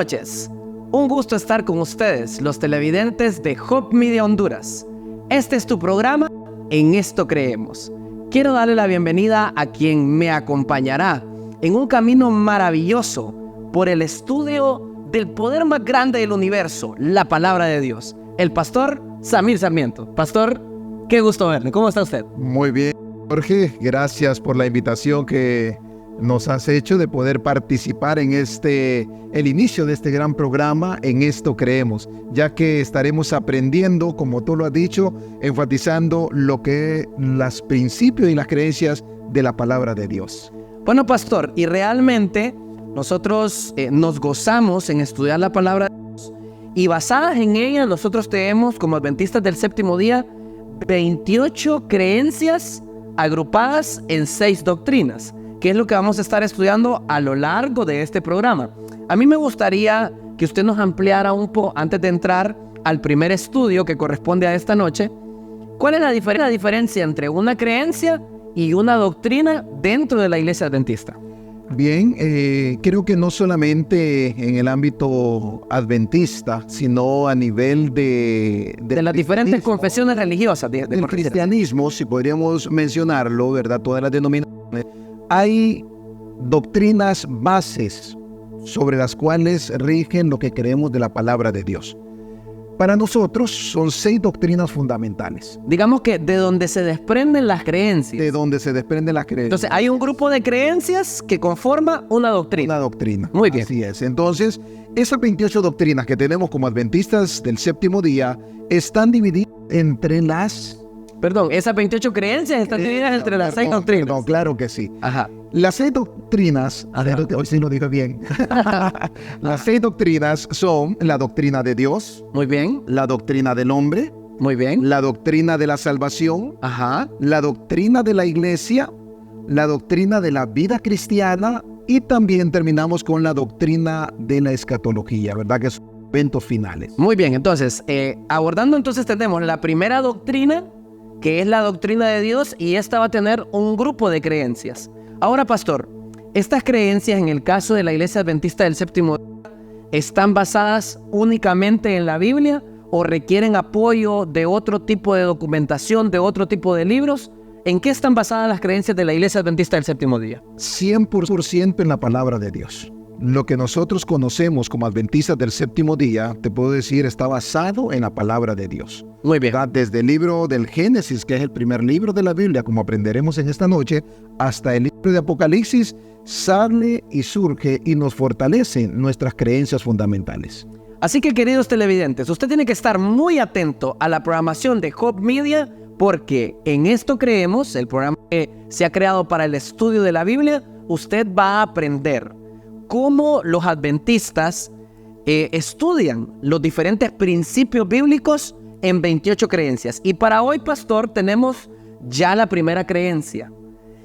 noches. Un gusto estar con ustedes, los televidentes de Hope Media Honduras. Este es tu programa, En Esto Creemos. Quiero darle la bienvenida a quien me acompañará en un camino maravilloso por el estudio del poder más grande del universo, la palabra de Dios. El pastor Samir Sarmiento. Pastor, qué gusto verle. ¿Cómo está usted? Muy bien, Jorge. Gracias por la invitación que nos has hecho de poder participar en el inicio de este gran programa, En Esto Creemos, ya que estaremos aprendiendo, como tú lo has dicho, enfatizando lo que los principios y las creencias de la palabra de Dios. Bueno, pastor, y realmente nosotros nos gozamos en estudiar la palabra de Dios y basadas en ella nosotros tenemos como adventistas del séptimo día 28 creencias agrupadas en 6 doctrinas, que es lo que vamos a estar estudiando a lo largo de este programa. A mí me gustaría que usted nos ampliara un poco, antes de entrar al primer estudio que corresponde a esta noche, ¿cuál es la diferencia entre una creencia y una doctrina dentro de la iglesia adventista? Bien, creo que no solamente en el ámbito adventista, sino a nivel de las diferentes confesiones religiosas. Del cristianismo, si podríamos mencionarlo, ¿verdad? Todas las denominaciones. Hay doctrinas bases sobre las cuales rigen lo que creemos de la palabra de Dios. Para nosotros son 6 doctrinas fundamentales. Digamos que de donde se desprenden las creencias. De donde se desprenden las creencias. Entonces hay un grupo de creencias que conforma una doctrina. Una doctrina. Muy bien. Así es. Entonces, esas 28 doctrinas que tenemos como adventistas del séptimo día están divididas entre las... Perdón, esas 28 creencias están divididas entre las 6 doctrinas. No, claro que sí. Ajá. Las 6 doctrinas, hoy sí lo dije bien. Las 6 doctrinas son la doctrina de Dios. Muy bien. La doctrina del hombre. Muy bien. La doctrina de la salvación. Ajá. La doctrina de la iglesia. La doctrina de la vida cristiana. Y también terminamos con la doctrina de la escatología, ¿verdad? Que son eventos finales. Muy bien, entonces, abordando entonces tenemos la primera doctrina, que es la doctrina de Dios, y esta va a tener un grupo de creencias. Ahora, pastor, estas creencias en el caso de la iglesia adventista del séptimo día, ¿están basadas únicamente en la Biblia o requieren apoyo de otro tipo de documentación, de otro tipo de libros? ¿En qué están basadas las creencias de la iglesia adventista del séptimo día? 100% en la palabra de Dios. Lo que nosotros conocemos como adventistas del séptimo día, te puedo decir, está basado en la palabra de Dios. Muy bien. Desde el libro del Génesis, que es el primer libro de la Biblia, como aprenderemos en esta noche, hasta el libro de Apocalipsis, sale y surge y nos fortalece nuestras creencias fundamentales. Así que, queridos televidentes, usted tiene que estar muy atento a la programación de Hope Media, porque en esto creemos, el programa que se ha creado para el estudio de la Biblia, usted va a aprender cómo los adventistas estudian los diferentes principios bíblicos en 28 creencias. Y para hoy, pastor, tenemos ya la primera creencia.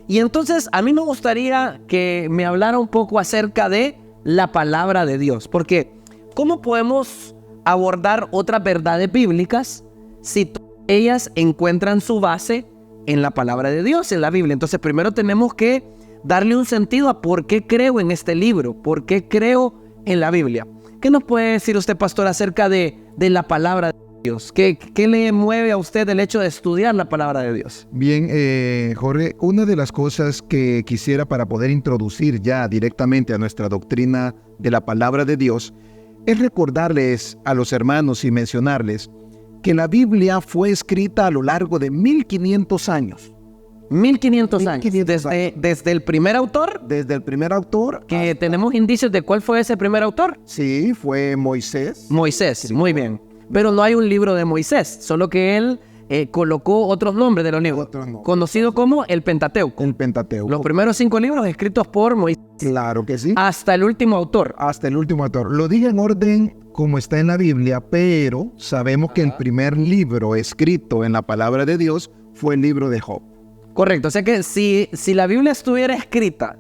Y entonces a mí me gustaría que me hablara un poco acerca de la palabra de Dios. Porque ¿cómo podemos abordar otras verdades bíblicas si ellas encuentran su base en la palabra de Dios, en la Biblia? Entonces primero tenemos que darle un sentido a por qué creo en este libro, por qué creo en la Biblia. ¿Qué nos puede decir usted, pastor, acerca de la palabra de Dios? ¿Qué le mueve a usted el hecho de estudiar la palabra de Dios? Bien, Jorge, una de las cosas que quisiera para poder introducir ya directamente a nuestra doctrina de la palabra de Dios es recordarles a los hermanos y mencionarles que la Biblia fue escrita a lo largo de 1500 años. 1500 años. Desde el primer autor. Desde el primer autor. Que tenemos indicios de cuál fue ese primer autor. Sí, fue Moisés. Moisés, sí, muy bien. Pero no hay un libro de Moisés, solo que él colocó otros nombres de los libros. Conocido como el Pentateuco. El Pentateuco. Los primeros 5 libros escritos por Moisés. Claro que sí. Hasta el último autor. Hasta el último autor. Lo dije en orden como está en la Biblia, pero sabemos que el primer libro escrito en la palabra de Dios fue el libro de Job. Correcto, o sea que si la Biblia estuviera escrita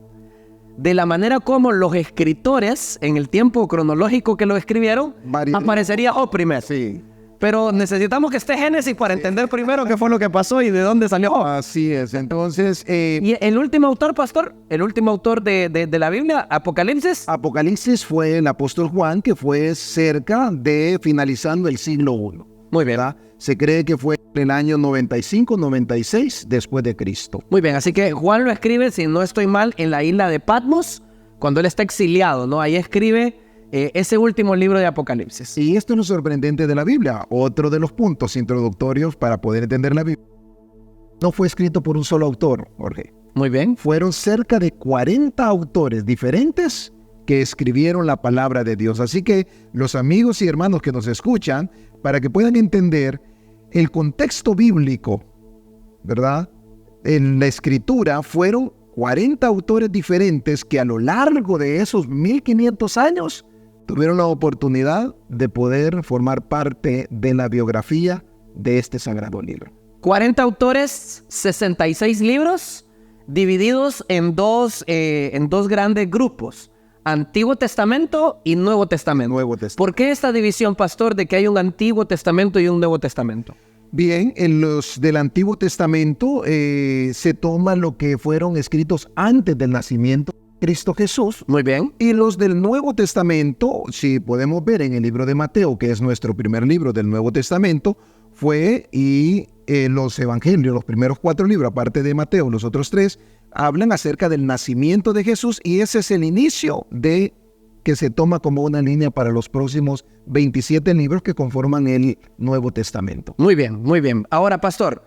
de la manera como los escritores, en el tiempo cronológico que lo escribieron, aparecería Job primero. Sí. Pero necesitamos que esté Génesis para entender primero qué fue lo que pasó y de dónde salió Job. Así es. Entonces, Y el último autor, pastor, el último autor de la Biblia, Apocalipsis. Apocalipsis fue el apóstol Juan, que fue cerca de finalizando el siglo I. Muy bien. ¿Verdad? Se cree que fue en el año 95-96 después de Cristo. Muy bien, así que Juan lo escribe, si no estoy mal, en la isla de Patmos, cuando él está exiliado, ¿no? Ahí escribe ese último libro de Apocalipsis. Y esto es lo sorprendente de la Biblia. Otro de los puntos introductorios para poder entender la Biblia. No fue escrito por un solo autor, Jorge. Muy bien. Fueron cerca de 40 autores diferentes que escribieron la palabra de Dios. Así que los amigos y hermanos que nos escuchan, para que puedan entender el contexto bíblico, ¿verdad? En la escritura fueron 40 autores diferentes que a lo largo de esos 1500 años tuvieron la oportunidad de poder formar parte de la biografía de este sagrado libro. 40 autores, 66 libros, divididos en dos grandes grupos. Antiguo Testamento y Nuevo Testamento. Nuevo Testamento. ¿Por qué esta división, pastor, de que hay un Antiguo Testamento y un Nuevo Testamento? Bien, en los del Antiguo Testamento se toma lo que fueron escritos antes del nacimiento de Cristo Jesús. Muy bien. Y los del Nuevo Testamento, si podemos ver en el libro de Mateo, que es nuestro primer libro del Nuevo Testamento, los evangelios, los primeros 4 libros, aparte de Mateo, los otros 3, hablan acerca del nacimiento de Jesús, y ese es el inicio de que se toma como una línea para los próximos 27 libros que conforman el Nuevo Testamento. Muy bien, muy bien. Ahora, pastor,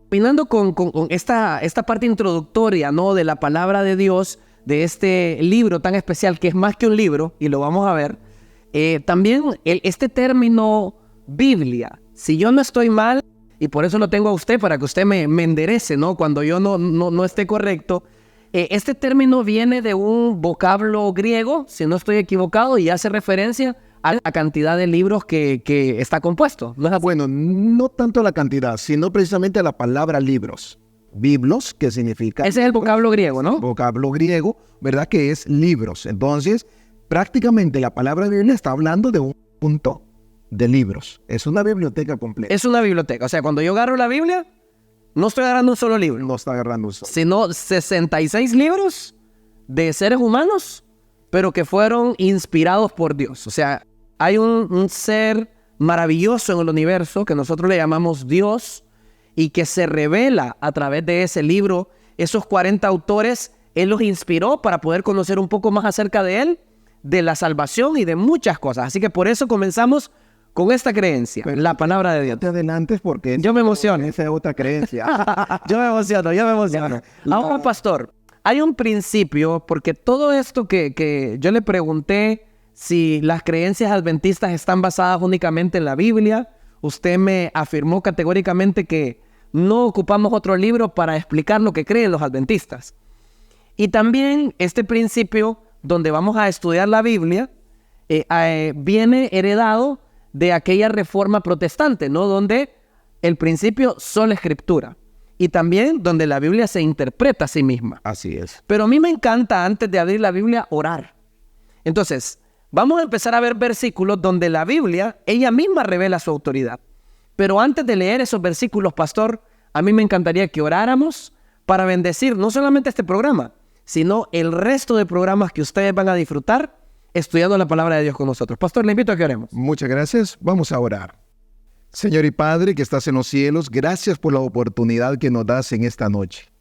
terminando con esta parte introductoria, ¿no?, de la palabra de Dios, de este libro tan especial que es más que un libro, y lo vamos a ver, también este término Biblia, si yo no estoy mal, y por eso lo tengo a usted, para que usted me enderece, ¿no?, cuando yo no esté correcto. Este término viene de un vocablo griego, si no estoy equivocado, y hace referencia a la cantidad de libros que está compuesto, ¿no es así? Bueno, no tanto a la cantidad, sino precisamente a la palabra libros. Biblos, que significa... Ese es el vocablo griego, ¿no? Vocablo griego, ¿verdad? Que es libros. Entonces, prácticamente la palabra Biblia está hablando de un punto de libros. Es una biblioteca completa. Es una biblioteca. O sea, cuando yo agarro la Biblia, no estoy agarrando un solo libro, No está agarrando un solo, sino 66 libros de seres humanos, pero que fueron inspirados por Dios. O sea, hay un ser maravilloso en el universo que nosotros le llamamos Dios, y que se revela a través de ese libro. Esos 40 autores, Él los inspiró para poder conocer un poco más acerca de Él, de la salvación y de muchas cosas. Así que por eso comenzamos con esta creencia, la palabra de Dios. No te adelantes porque Yo me emociono. esa es otra creencia. Yo me emociono. Ahora, pastor, hay un principio, porque todo esto que yo le pregunté si las creencias adventistas están basadas únicamente en la Biblia, usted me afirmó categóricamente que no ocupamos otro libro para explicar lo que creen los adventistas. Y también este principio, donde vamos a estudiar la Biblia, viene heredado de aquella reforma protestante, ¿no?, donde el principio sola escritura, y también donde la Biblia se interpreta a sí misma. Así es. Pero a mí me encanta, antes de abrir la Biblia, orar. Entonces, vamos a empezar a ver versículos donde la Biblia, ella misma revela su autoridad. Pero antes de leer esos versículos, pastor, a mí me encantaría que oráramos para bendecir no solamente este programa, sino el resto de programas que ustedes van a disfrutar estudiando la palabra de Dios con nosotros. Pastor, le invito a que oremos. Muchas gracias. Vamos a orar. Señor y Padre que estás en los cielos, gracias por la oportunidad que nos das en esta noche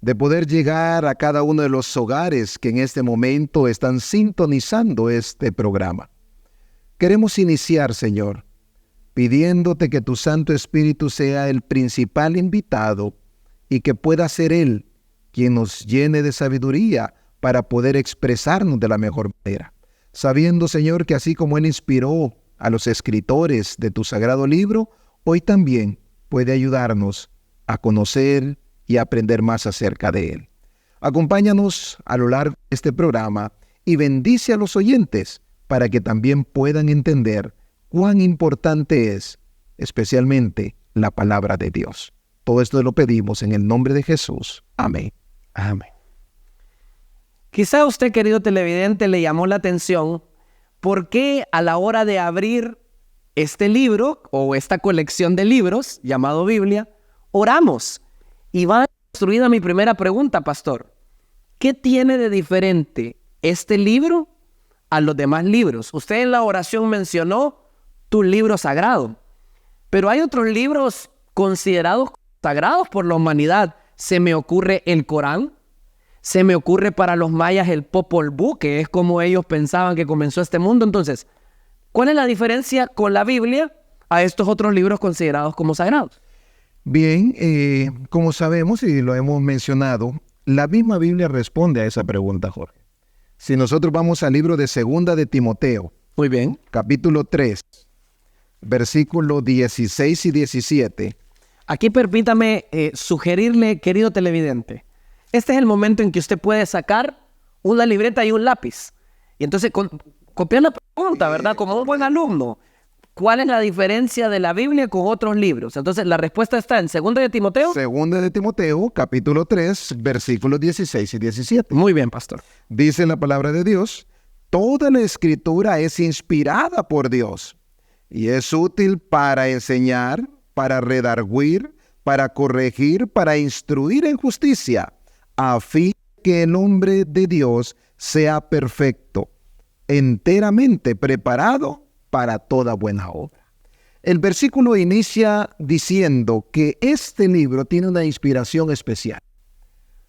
de poder llegar a cada uno de los hogares que en este momento están sintonizando este programa. Queremos iniciar, Señor, pidiéndote que tu Santo Espíritu sea el principal invitado y que pueda ser Él quien nos llene de sabiduría para poder expresarnos de la mejor manera. Sabiendo, Señor, que así como Él inspiró a los escritores de tu sagrado libro, hoy también puede ayudarnos a conocer y aprender más acerca de Él. Acompáñanos a lo largo de este programa y bendice a los oyentes para que también puedan entender cuán importante es, especialmente, la palabra de Dios. Todo esto lo pedimos en el nombre de Jesús. Amén. Amén. Quizá a usted, querido televidente, le llamó la atención por qué a la hora de abrir este libro o esta colección de libros llamado Biblia, oramos. Y va construida mi primera pregunta, pastor. ¿Qué tiene de diferente este libro a los demás libros? Usted en la oración mencionó tu libro sagrado, pero hay otros libros considerados sagrados por la humanidad. Se me ocurre el Corán, se me ocurre para los mayas el Popol Vuh, que es como ellos pensaban que comenzó este mundo. Entonces, ¿cuál es la diferencia con la Biblia a estos otros libros considerados como sagrados? Bien, como sabemos y lo hemos mencionado, la misma Biblia responde a esa pregunta, Jorge. Si nosotros vamos al libro de Segunda de Timoteo, Muy bien. capítulo 3, versículos 16 y 17. Aquí permítame sugerirle, querido televidente, este es el momento en que usted puede sacar una libreta y un lápiz. Y entonces copiar la pregunta, ¿verdad? Como un buen alumno. ¿Cuál es la diferencia de la Biblia con otros libros? Entonces la respuesta está en 2 de Timoteo. Segunda de Timoteo, capítulo 3, versículos 16 y 17. Muy bien, pastor. Dice la palabra de Dios: toda la escritura es inspirada por Dios y es útil para enseñar, para redarguir, para corregir, para instruir en justicia, a fin que el hombre de Dios sea perfecto, enteramente preparado para toda buena obra. El versículo inicia diciendo que este libro tiene una inspiración especial.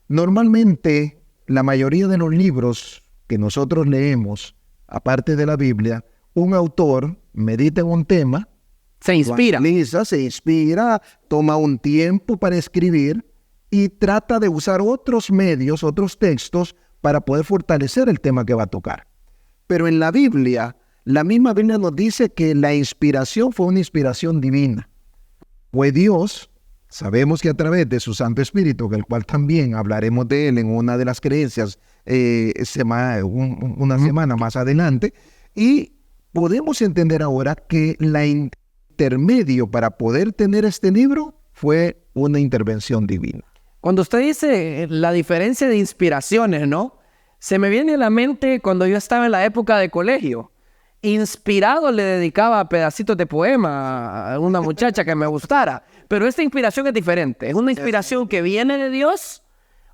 Normalmente, la mayoría de los libros que nosotros leemos, aparte de la Biblia, un autor medita en un tema, Se inspira. se inspira, toma un tiempo para escribir y trata de usar otros medios, otros textos para poder fortalecer el tema que va a tocar. Pero en la Biblia, la misma Biblia nos dice que la inspiración fue una inspiración divina. Fue Dios, sabemos que a través de su Santo Espíritu, del cual también hablaremos de él en una de las creencias una semana más adelante, y podemos entender ahora que la intermedio para poder tener este libro fue una intervención divina. Cuando usted dice la diferencia de inspiraciones, ¿no? Se me viene a la mente cuando yo estaba en la época de colegio. Inspirado le dedicaba pedacitos de poema a una muchacha que me gustara. Pero esta inspiración es diferente. Es una inspiración que viene de Dios,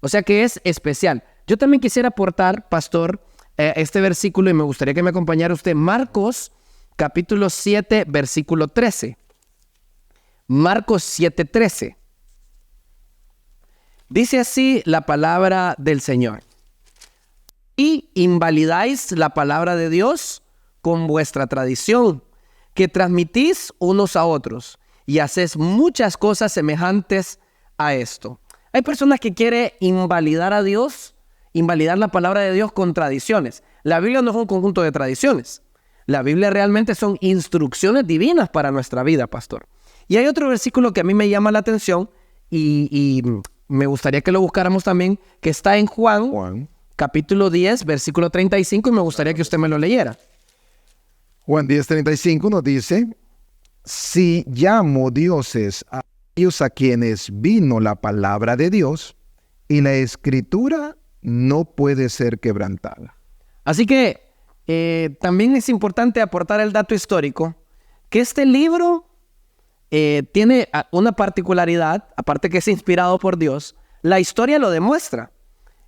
o sea que es especial. Yo también quisiera aportar, pastor, este versículo y me gustaría que me acompañara usted. Marcos, capítulo 7, versículo 13. Marcos 7, 13. Dice así la palabra del Señor. Y invalidáis la palabra de Dios con vuestra tradición, que transmitís unos a otros, y hacéis muchas cosas semejantes a esto. Hay personas que quieren invalidar a Dios, invalidar la palabra de Dios con tradiciones. La Biblia no es un conjunto de tradiciones. La Biblia realmente son instrucciones divinas para nuestra vida, pastor. Y hay otro versículo que a mí me llama la atención y me gustaría que lo buscáramos también, que está en Juan, capítulo 10, versículo 35, y me gustaría que usted me lo leyera. Juan 10:35 nos dice: si llamo dioses a aquellos a quienes vino la palabra de Dios, y la escritura no puede ser quebrantada. Así que también es importante aportar el dato histórico, que este libro tiene una particularidad, aparte que es inspirado por Dios, la historia lo demuestra.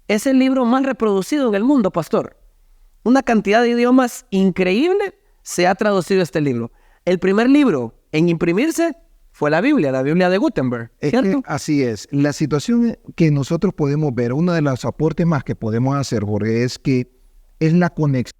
Es el libro más reproducido en el mundo, pastor. Una cantidad de idiomas increíble se ha traducido este libro. El primer libro en imprimirse fue la Biblia de Gutenberg, ¿cierto? Así es. La situación que nosotros podemos ver, uno de los aportes más que podemos hacer, Jorge, es que es la conexión.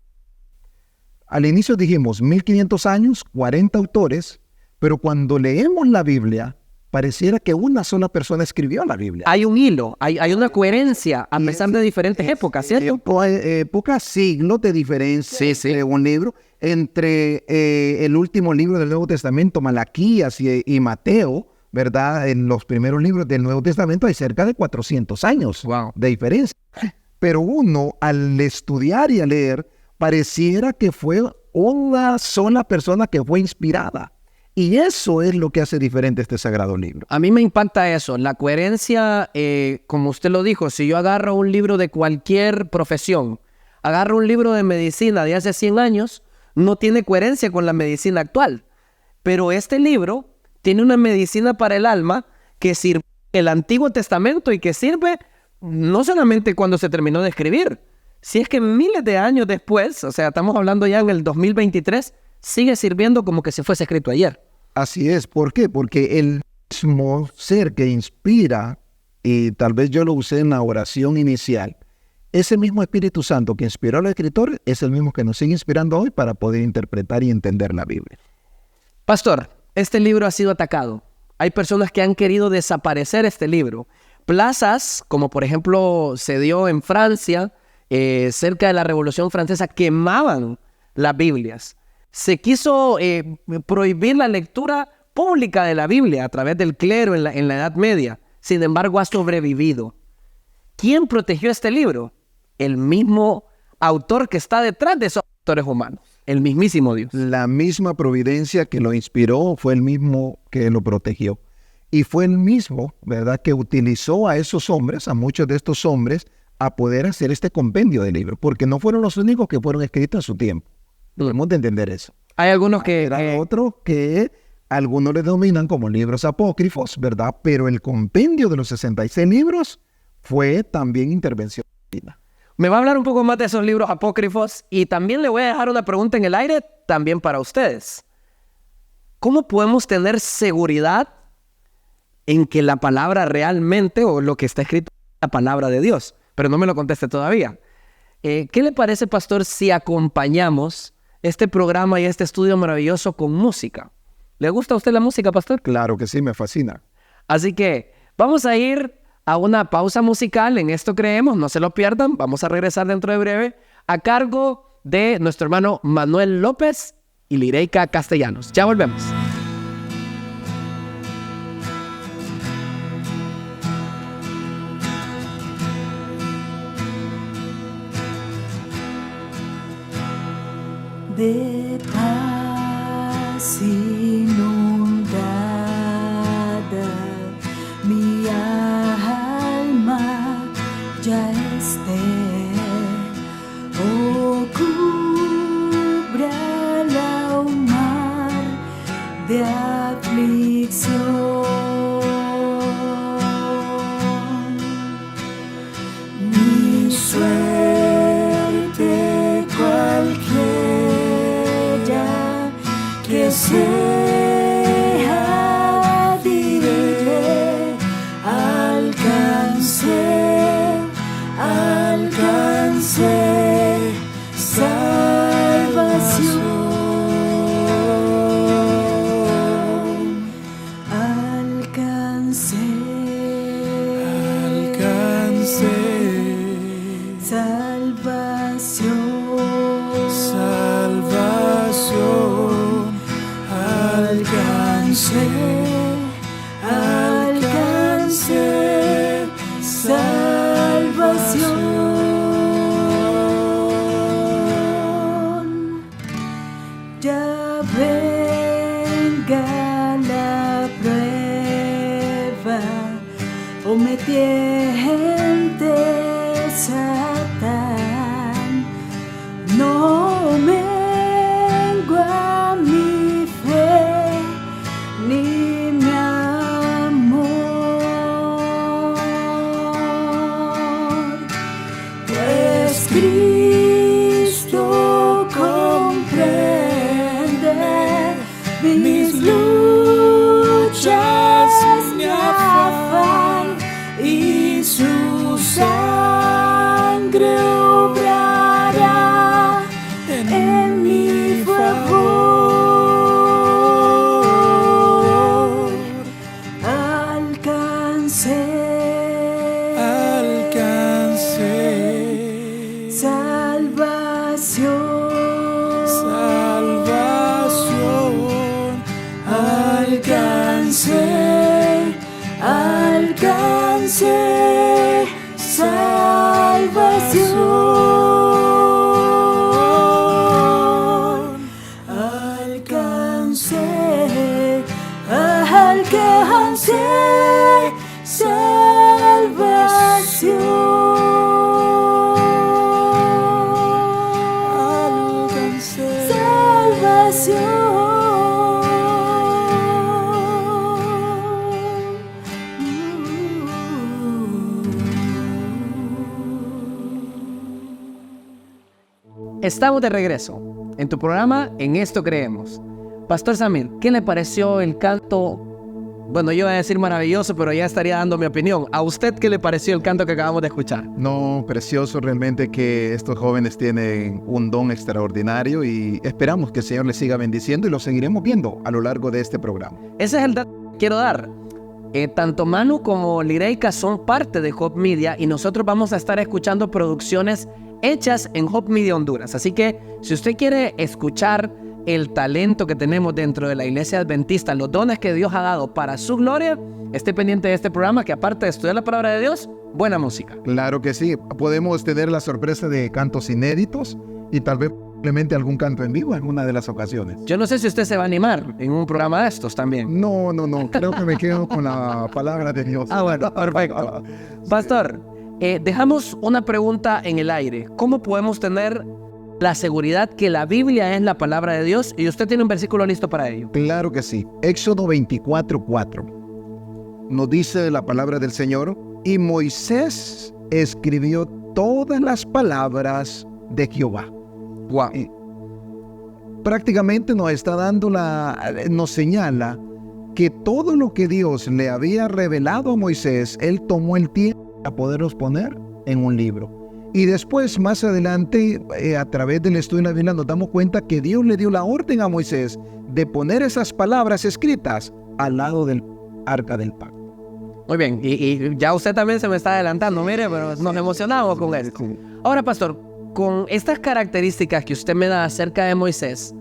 Al inicio dijimos 1500 años, 40 autores, pero cuando leemos la Biblia, pareciera que una sola persona escribió la Biblia. Hay un hilo, hay una coherencia a pesar de diferentes épocas, ¿cierto? Pocos siglos de diferencia de un libro entre el último libro del Nuevo Testamento, Malaquías y Mateo, ¿verdad? En los primeros libros del Nuevo Testamento hay cerca de 400 años de diferencia. Pero uno, al estudiar y a leer, pareciera que fue una sola persona que fue inspirada. Y eso es lo que hace diferente este sagrado libro. A mí me impacta eso, la coherencia, como usted lo dijo, si yo agarro un libro de cualquier profesión, agarro un libro de medicina de hace 100 años, no tiene coherencia con la medicina actual. Pero este libro tiene una medicina para el alma que sirve el Antiguo Testamento y que sirve no solamente cuando se terminó de escribir, si es que miles de años después, o sea, estamos hablando ya en el 2023, sigue sirviendo como que si fuese escrito ayer. Así es. ¿Por qué? Porque el mismo ser que inspira, y tal vez yo lo usé en la oración inicial, ese mismo Espíritu Santo que inspiró al escritor es el mismo que nos sigue inspirando hoy para poder interpretar y entender la Biblia. Pastor, este libro ha sido atacado. Hay personas que han querido desaparecer este libro. Plazas, como por ejemplo se dio en Francia, cerca de la Revolución Francesa, quemaban las Biblias. Se quiso prohibir la lectura pública de la Biblia a través del clero en la Edad Media. Sin embargo, ha sobrevivido. ¿Quién protegió este libro? El mismo autor que está detrás de esos autores humanos, el mismísimo Dios. La misma providencia que lo inspiró fue el mismo que lo protegió. Y fue el mismo, ¿verdad?, que utilizó a esos hombres, a muchos de estos hombres, a poder hacer este compendio de libros, porque no fueron los únicos que fueron escritos en su tiempo. Debemos de entender eso. Hay algunos que... Era otro que algunos le denominan como libros apócrifos, ¿verdad? Pero el compendio de los 66 libros fue también intervención divina. Me va a hablar un poco más de esos libros apócrifos y también le voy a dejar una pregunta en el aire también para ustedes. ¿Cómo podemos tener seguridad en que la palabra realmente o lo que está escrito es la palabra de Dios? Pero no me lo conteste todavía. ¿Qué le parece, pastor, si acompañamos este programa y este estudio maravilloso con música? ¿Le gusta a usted la música, pastor? Claro que sí, me fascina. Así que vamos a ir a una pausa musical. En esto creemos, no se lo pierdan. Vamos a regresar dentro de breve a cargo de nuestro hermano Manuel López y Lireika Castellanos. Ya volvemos. De paz inundada, mi alma ya esté. Oh, cúbrala un mar de aflicción. Mi suerte cualquiera que sea, diré, alcancé salvación, alcancé salvación, alcancé salvación. Ya venga la prueba, o me tiente Satán, no mengua mi fe ni mi amor, pues Cristo comprende mis luchas, mi afán, y su sangre obrará en mi favor. Alcancé salvación, alcancé salvación, alcancé salvación. Estamos de regreso en tu programa En Esto Creemos. Pastor Samir, ¿qué le pareció el canto? Bueno, yo iba a decir maravilloso, pero ya estaría dando mi opinión. ¿A usted qué le pareció el canto que acabamos de escuchar? No, precioso realmente que estos jóvenes tienen un don extraordinario y esperamos que el Señor les siga bendiciendo y lo seguiremos viendo a lo largo de este programa. Ese es el dato que quiero dar. Tanto Manu como Lireika son parte de Hope Media y nosotros vamos a estar escuchando producciones hechas en Hope Media Honduras. Así que si usted quiere escuchar el talento que tenemos dentro de la Iglesia Adventista, los dones que Dios ha dado para su gloria, esté pendiente de este programa que aparte de estudiar la palabra de Dios, buena música. Claro que sí, podemos tener la sorpresa de cantos inéditos y tal vez simplemente algún canto en vivo en una de las ocasiones. Yo no sé si usted se va a animar en un programa de estos también. No, creo que me quedo con la palabra de Dios. Bueno, perfecto. Pastor, dejamos una pregunta en el aire. ¿Cómo podemos tener la seguridad que la Biblia es la palabra de Dios? Y usted tiene un versículo listo para ello. Claro que sí. Éxodo 24:4 nos dice la palabra del Señor: y Moisés escribió todas las palabras de Jehová. Wow. Prácticamente nos señala que todo lo que Dios le había revelado a Moisés, él tomó el tiempo para poderlos poner en un libro. Y después, más adelante, a través del estudio de la Biblia, nos damos cuenta que Dios le dio la orden a Moisés de poner esas palabras escritas al lado del arca del pacto. Muy bien, y ya usted también se me está adelantando, mire, pero nos emocionamos con esto. Ahora, pastor, con estas características que usted me da acerca de Moisés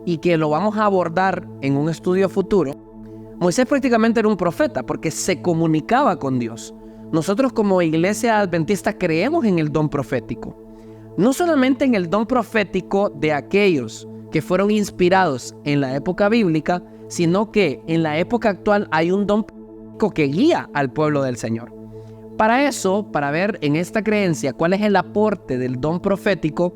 y que lo vamos a abordar en un estudio futuro, Moisés prácticamente era un profeta porque se comunicaba con Dios. Nosotros como Iglesia Adventista creemos en el don profético. No solamente en el don profético de aquellos que fueron inspirados en la época bíblica, sino que en la época actual hay un don profético que guía al pueblo del Señor. Para eso, para ver en esta creencia cuál es el aporte del don profético,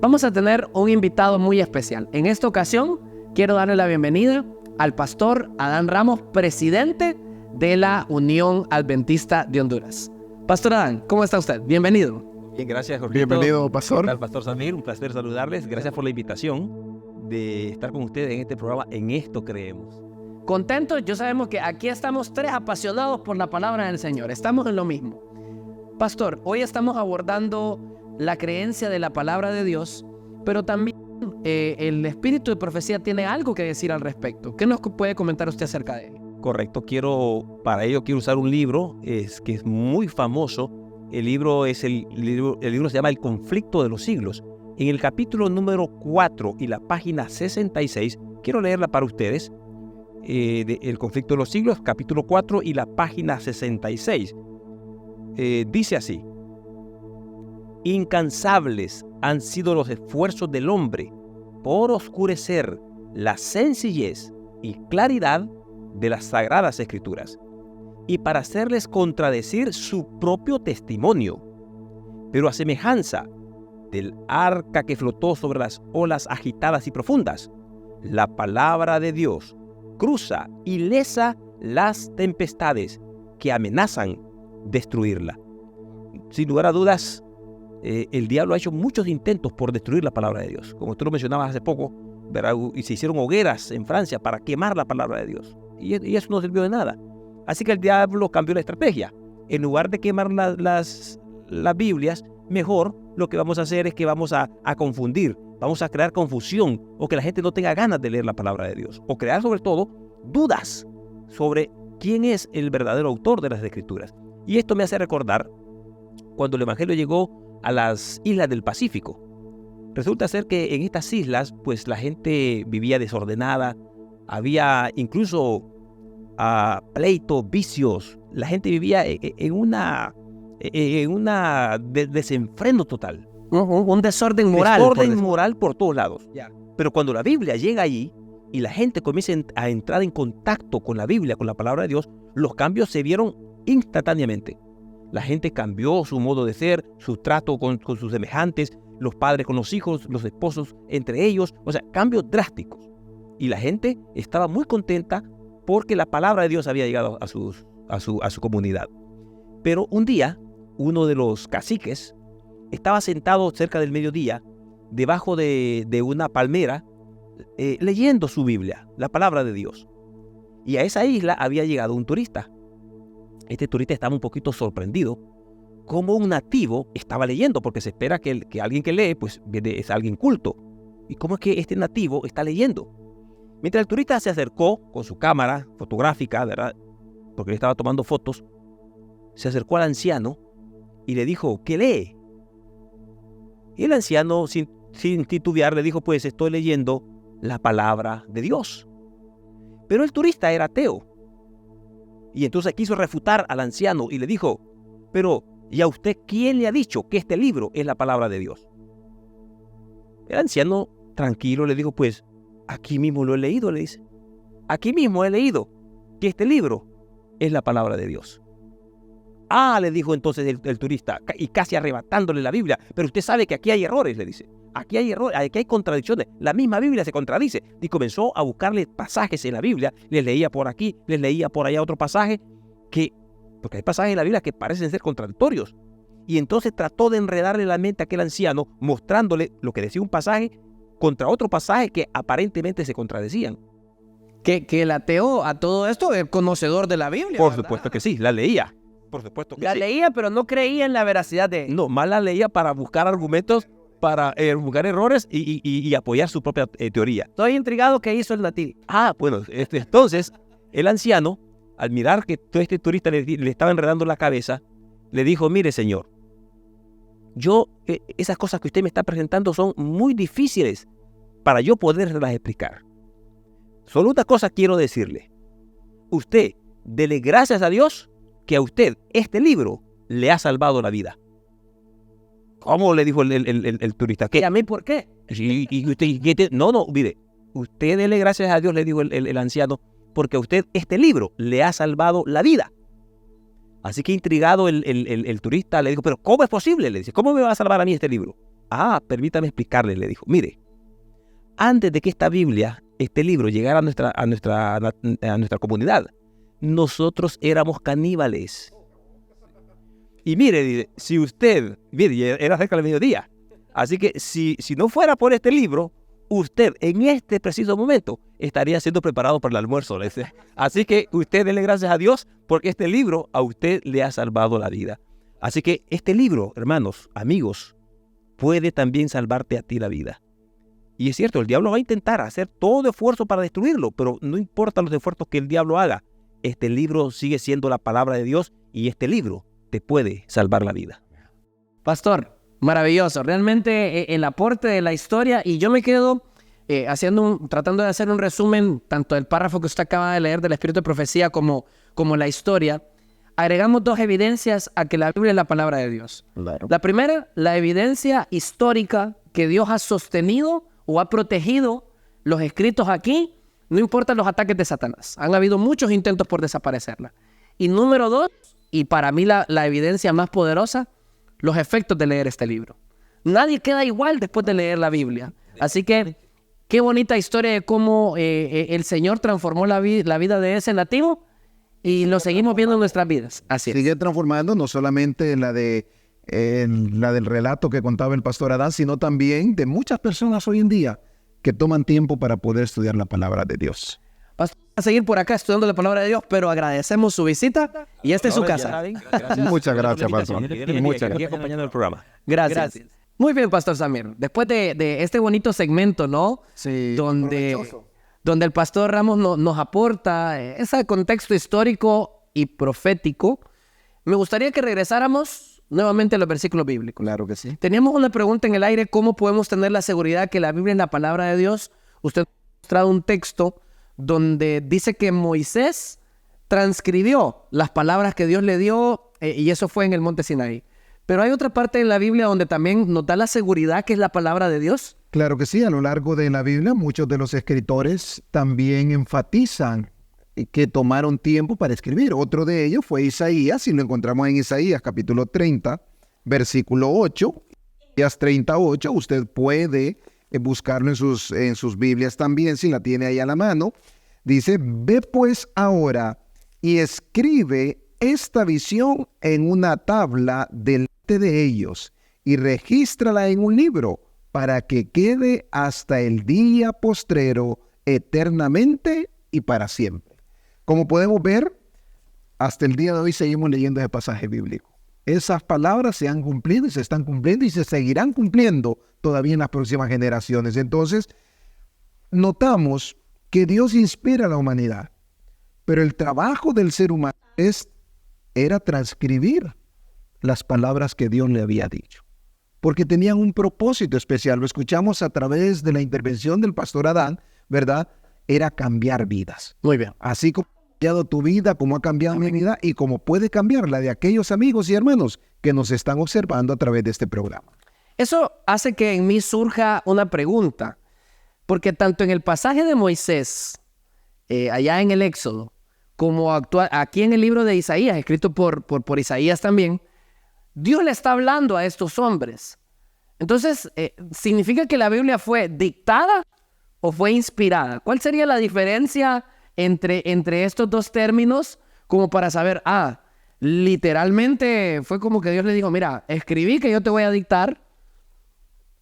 vamos a tener un invitado muy especial. En esta ocasión, quiero darle la bienvenida al pastor Adán Ramos, presidente de la Unión Adventista de Honduras. Pastor Adán, ¿cómo está usted? Bienvenido. Bien, gracias, Jorge. Bienvenido, pastor. Al pastor Samir, un placer saludarles. Gracias por la invitación de estar con ustedes en este programa En Esto Creemos. Contentos, yo sabemos que aquí estamos tres apasionados por la palabra del Señor. Estamos en lo mismo. Pastor, hoy estamos abordando la creencia de la palabra de Dios, pero también el espíritu de profecía tiene algo que decir al respecto. ¿Qué nos puede comentar usted acerca de ello? Correcto, para ello quiero usar un libro que es muy famoso. El libro se llama El Conflicto de los Siglos. En el capítulo número 4 y la página 66, quiero leerla para ustedes. El Conflicto de los Siglos, capítulo 4 y la página 66. Dice así: incansables han sido los esfuerzos del hombre por oscurecer la sencillez y claridad de las Sagradas Escrituras y para hacerles contradecir su propio testimonio. Pero a semejanza del arca que flotó sobre las olas agitadas y profundas, la palabra de Dios cruza ilesa las tempestades que amenazan destruirla. Sin lugar a dudas, el diablo ha hecho muchos intentos por destruir la palabra de Dios. Como tú lo mencionabas hace poco, ¿verdad? Y se hicieron hogueras en Francia para quemar la palabra de Dios. Y eso no sirvió de nada. Así que el diablo cambió la estrategia. En lugar de quemar las Biblias, mejor lo que vamos a hacer es que vamos a confundir, vamos a crear confusión o que la gente no tenga ganas de leer la palabra de Dios. O crear sobre todo dudas sobre quién es el verdadero autor de las Escrituras. Y esto me hace recordar cuando el Evangelio llegó a las islas del Pacífico. Resulta ser que en estas islas, pues la gente vivía desordenada, había incluso pleitos, vicios. La gente vivía en una desenfreno total. Un desorden moral. Desorden moral por todos lados. Ya. Pero cuando la Biblia llega allí y la gente comienza a entrar en contacto con la Biblia, con la palabra de Dios, los cambios se vieron instantáneamente. La gente cambió su modo de ser, su trato con sus semejantes, los padres con los hijos, los esposos entre ellos, o sea, cambios drásticos. Y la gente estaba muy contenta porque la palabra de Dios había llegado a su comunidad. Pero un día, uno de los caciques estaba sentado cerca del mediodía debajo de una palmera leyendo su Biblia, la palabra de Dios. Y a esa isla había llegado un turista. Este turista estaba un poquito sorprendido como un nativo estaba leyendo, porque se espera que alguien que lee pues es alguien culto. ¿Y cómo es que este nativo está leyendo? Mientras el turista se acercó con su cámara fotográfica, ¿verdad?, porque él estaba tomando fotos, se acercó al anciano y le dijo, ¿qué lee? Y el anciano, sin titubear, le dijo, pues estoy leyendo la palabra de Dios. Pero el turista era ateo. Y entonces quiso refutar al anciano y le dijo, pero ¿y a usted quién le ha dicho que este libro es la palabra de Dios? El anciano, tranquilo, le dijo, pues aquí mismo lo he leído, le dice. Aquí mismo he leído que este libro es la palabra de Dios. Ah, le dijo entonces el turista, y casi arrebatándole la Biblia, pero usted sabe que aquí hay errores, le dice. Aquí hay errores, aquí hay contradicciones. La misma Biblia se contradice. Y comenzó a buscarle pasajes en la Biblia. Les leía por aquí, les leía por allá otro pasaje, porque hay pasajes en la Biblia que parecen ser contradictorios. Y entonces trató de enredarle la mente a aquel anciano, mostrándole lo que decía un pasaje contra otro pasaje que aparentemente se contradecían. Que el ateo a todo esto es conocedor de la Biblia. Por ¿verdad? supuesto que sí, la leía. Por supuesto que La sí. leía, pero no creía en la veracidad de... No, más la leía para buscar argumentos, para buscar errores y apoyar su propia teoría. Estoy intrigado qué hizo el nativo. Ah, bueno, entonces el anciano, al mirar que todo este turista le estaba enredando la cabeza, le dijo, mire señor, esas cosas que usted me está presentando son muy difíciles para yo poderlas explicar. Solo una cosa quiero decirle. Usted, dele gracias a Dios que a usted este libro le ha salvado la vida. ¿Cómo? Le dijo el turista. ¿Qué? ¿Y a mí por qué? Y usted, no, mire, usted dele gracias a Dios, le dijo el anciano, porque a usted este libro le ha salvado la vida. Así que intrigado el turista le dijo, pero ¿cómo es posible? Le dice, ¿cómo me va a salvar a mí este libro? Ah, permítame explicarle, le dijo. Mire, antes de que esta Biblia, este libro, llegara a nuestra comunidad, nosotros éramos caníbales. Y mire, dice, si usted, mire, era cerca del mediodía, así que si no fuera por este libro, usted en este preciso momento estaría siendo preparado para el almuerzo. Le dice. Así que usted dele gracias a Dios porque este libro a usted le ha salvado la vida. Así que este libro, hermanos, amigos, puede también salvarte a ti la vida. Y es cierto, el diablo va a intentar hacer todo esfuerzo para destruirlo, pero no importa los esfuerzos que el diablo haga, este libro sigue siendo la palabra de Dios y este libro te puede salvar la vida. Pastor, maravilloso. Realmente el aporte de la historia, y yo me quedo tratando de hacer un resumen tanto del párrafo que usted acaba de leer del Espíritu de Profecía como la historia. Agregamos dos evidencias a que la Biblia es la palabra de Dios. Claro. La primera, la evidencia histórica que Dios ha sostenido o ha protegido los escritos aquí, no importa los ataques de Satanás. Han habido muchos intentos por desaparecerla. Y número dos, y para mí la evidencia más poderosa, los efectos de leer este libro. Nadie queda igual después de leer la Biblia. Así que qué bonita historia de cómo el Señor transformó la vida de ese nativo y lo seguimos viendo en nuestras vidas. Así es. Sigue transformando no solamente la del relato que contaba el pastor Adán, sino también de muchas personas hoy en día que toman tiempo para poder estudiar la palabra de Dios. Pastor, vamos a seguir por acá estudiando la palabra de Dios, pero agradecemos su visita y esta es su casa. Muchas gracias, pastor. Muchas gracias. Acompañando el programa. Gracias. Muy bien, Pastor Samir. Después de este bonito segmento, ¿no? Sí, donde el Pastor Ramos nos aporta ese contexto histórico y profético, me gustaría que regresáramos nuevamente a los versículos bíblicos. Claro que sí. Teníamos una pregunta en el aire, ¿cómo podemos tener la seguridad que la Biblia es la palabra de Dios? Usted ha mostrado un texto donde dice que Moisés transcribió las palabras que Dios le dio y eso fue en el monte Sinaí. Pero hay otra parte de la Biblia donde también nos da la seguridad que es la palabra de Dios. Claro que sí, a lo largo de la Biblia muchos de los escritores también enfatizan que tomaron tiempo para escribir. Otro de ellos fue Isaías, y lo encontramos en Isaías capítulo 30, versículo 8. Isaías 38, usted puede buscarlo en sus Biblias también, si la tiene ahí a la mano. Dice, ve pues ahora y escribe esta visión en una tabla delante de ellos y regístrala en un libro para que quede hasta el día postrero, eternamente y para siempre. Como podemos ver, hasta el día de hoy seguimos leyendo ese pasaje bíblico. Esas palabras se han cumplido y se están cumpliendo y se seguirán cumpliendo todavía en las próximas generaciones. Entonces, notamos que Dios inspira a la humanidad, pero el trabajo del ser humano era transcribir las palabras que Dios le había dicho, porque tenían un propósito especial. Lo escuchamos a través de la intervención del pastor Adán, ¿verdad? Era cambiar vidas. Muy bien. Así como ha cambiado tu vida, como ha cambiado mi vida y como puede cambiar la de aquellos amigos y hermanos que nos están observando a través de este programa. Eso hace que en mí surja una pregunta, porque tanto en el pasaje de Moisés, allá en el Éxodo, como aquí en el libro de Isaías, escrito por Isaías también, Dios le está hablando a estos hombres. Entonces, ¿significa que la Biblia fue dictada o fue inspirada? ¿Cuál sería la diferencia entre estos dos términos como para saber, literalmente fue como que Dios le dijo, mira, escribí que yo te voy a dictar,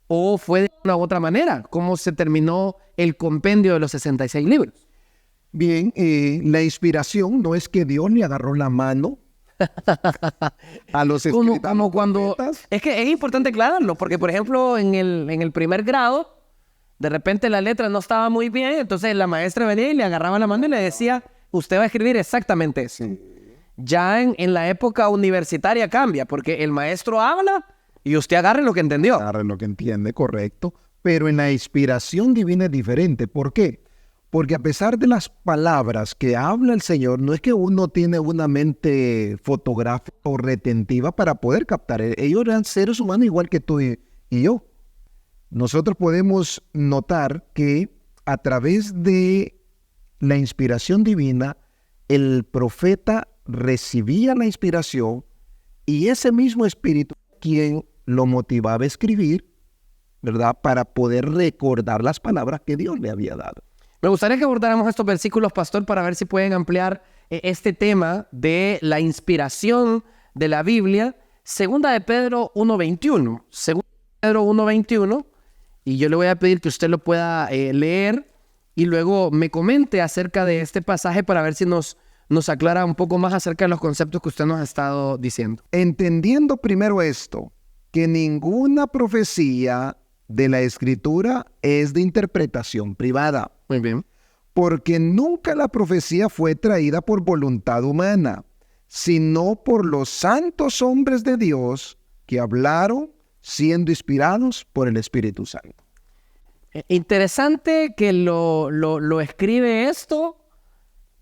o fue de una u otra manera? ¿Cómo se terminó el compendio de los 66 libros? Bien, la inspiración no es que Dios le agarró la mano a los escritores. Como cuando... Es que es importante aclararlo, porque por ejemplo en el primer grado, de repente la letra no estaba muy bien, entonces la maestra venía y le agarraba la mano y le decía, usted va a escribir exactamente eso. Sí. Ya en la época universitaria cambia, porque el maestro habla y usted agarre lo que entendió. Agarre lo que entiende, correcto. Pero en la inspiración divina es diferente. ¿Por qué? Porque a pesar de las palabras que habla el Señor, no es que uno tiene una mente fotográfica o retentiva para poder captar. Ellos eran seres humanos igual que tú y yo. Nosotros podemos notar que a través de la inspiración divina, el profeta recibía la inspiración y ese mismo espíritu quien lo motivaba a escribir, ¿verdad? Para poder recordar las palabras que Dios le había dado. Me gustaría que abordáramos estos versículos, pastor, para ver si pueden ampliar este tema de la inspiración de la Biblia. Segunda de Pedro 1:21. Segunda de Pedro 1:21. Y yo le voy a pedir que usted lo pueda leer y luego me comente acerca de este pasaje para ver si nos aclara un poco más acerca de los conceptos que usted nos ha estado diciendo. Entendiendo primero esto, que ninguna profecía de la Escritura es de interpretación privada. Muy bien. Porque nunca la profecía fue traída por voluntad humana, sino por los santos hombres de Dios que hablaron siendo inspirados por el Espíritu Santo. Interesante que lo escribe esto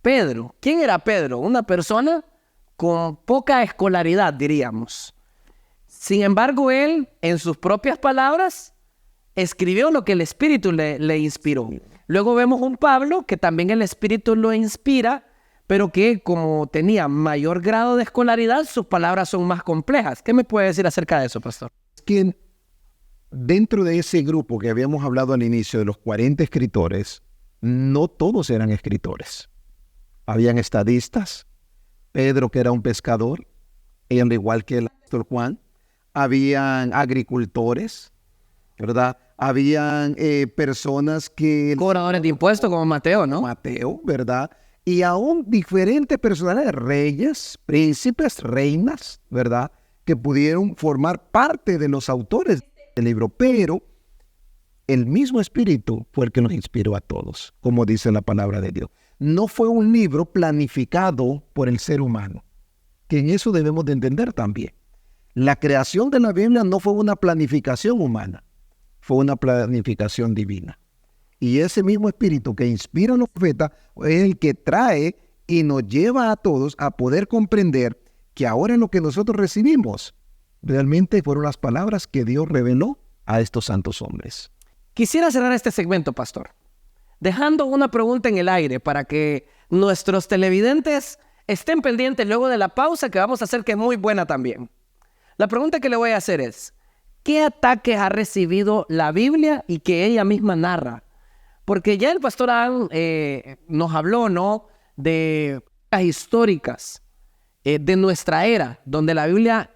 Pedro. ¿Quién era Pedro? Una persona con poca escolaridad, diríamos. Sin embargo, él, en sus propias palabras, escribió lo que el Espíritu le inspiró. Luego vemos un Pablo que también el Espíritu lo inspira, pero que como tenía mayor grado de escolaridad, sus palabras son más complejas. ¿Qué me puede decir acerca de eso, pastor? Que dentro de ese grupo que habíamos hablado al inicio de los 40 escritores, no todos eran escritores. Habían estadistas, Pedro que era un pescador, al igual que el apóstol Juan, habían agricultores, ¿verdad? Habían personas que... Cobradores de impuestos como Mateo, ¿no? Mateo, ¿verdad? Y aún diferentes personas, reyes, príncipes, reinas, ¿verdad? Que pudieron formar parte de los autores del libro, pero el mismo Espíritu fue el que nos inspiró a todos, como dice la palabra de Dios. No fue un libro planificado por el ser humano, que en eso debemos de entender también. La creación de la Biblia no fue una planificación humana, fue una planificación divina. Y ese mismo Espíritu que inspira a los profetas es el que trae y nos lleva a todos a poder comprender que ahora lo que nosotros recibimos realmente fueron las palabras que Dios reveló a estos santos hombres. Quisiera cerrar este segmento, pastor, dejando una pregunta en el aire para que nuestros televidentes estén pendientes luego de la pausa que vamos a hacer, que es muy buena también. La pregunta que le voy a hacer es, ¿qué ataques ha recibido la Biblia y que ella misma narra? Porque ya el pastor Adán nos habló, ¿no?, de históricas de nuestra era, donde la Biblia,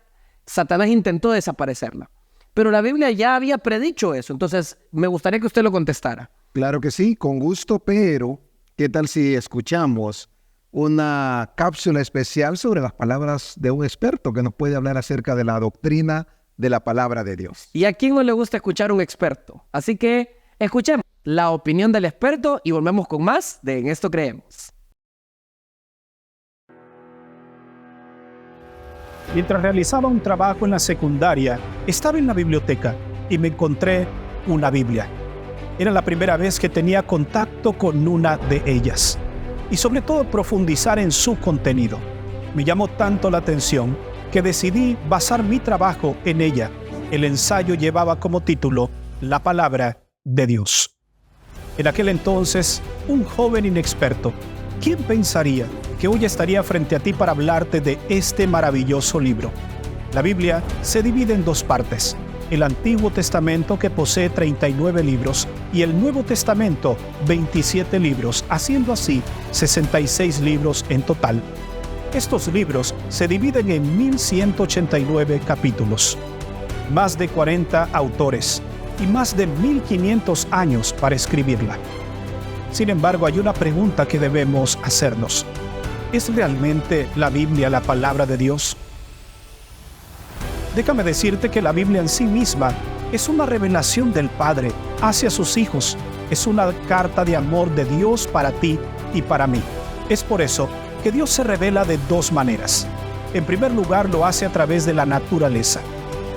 Satanás intentó desaparecerla. pero la Biblia ya había predicho eso. Entonces, me gustaría que usted lo contestara. Claro que sí, con gusto, pero ¿qué tal si escuchamos una cápsula especial sobre las palabras de un experto que nos puede hablar acerca de la doctrina de la palabra de Dios? ¿Y a quién no le gusta escuchar a un experto? Así que escuchemos la opinión del experto y volvemos con más de En Esto Creemos. Mientras realizaba un trabajo en la secundaria, estaba en la biblioteca y me encontré una Biblia. Era la primera vez que tenía contacto con una de ellas y sobre todo profundizar en su contenido. Me llamó tanto la atención que decidí basar mi trabajo en ella. El ensayo llevaba como título La Palabra de Dios. En aquel entonces, un joven inexperto. ¿Quién pensaría que hoy estaría frente a ti para hablarte de este maravilloso libro? La Biblia se divide en dos partes: el Antiguo Testamento, que posee 39 libros, y el Nuevo Testamento, 27 libros, haciendo así 66 libros en total. Estos libros se dividen en 1189 capítulos, más de 40 autores y más de 1500 años para escribirla. Sin embargo, hay una pregunta que debemos hacernos. ¿Es realmente la Biblia la palabra de Dios? Déjame decirte que la Biblia en sí misma es una revelación del Padre hacia sus hijos. Es una carta de amor de Dios para ti y para mí. Es por eso que Dios se revela de dos maneras. En primer lugar, lo hace a través de la naturaleza.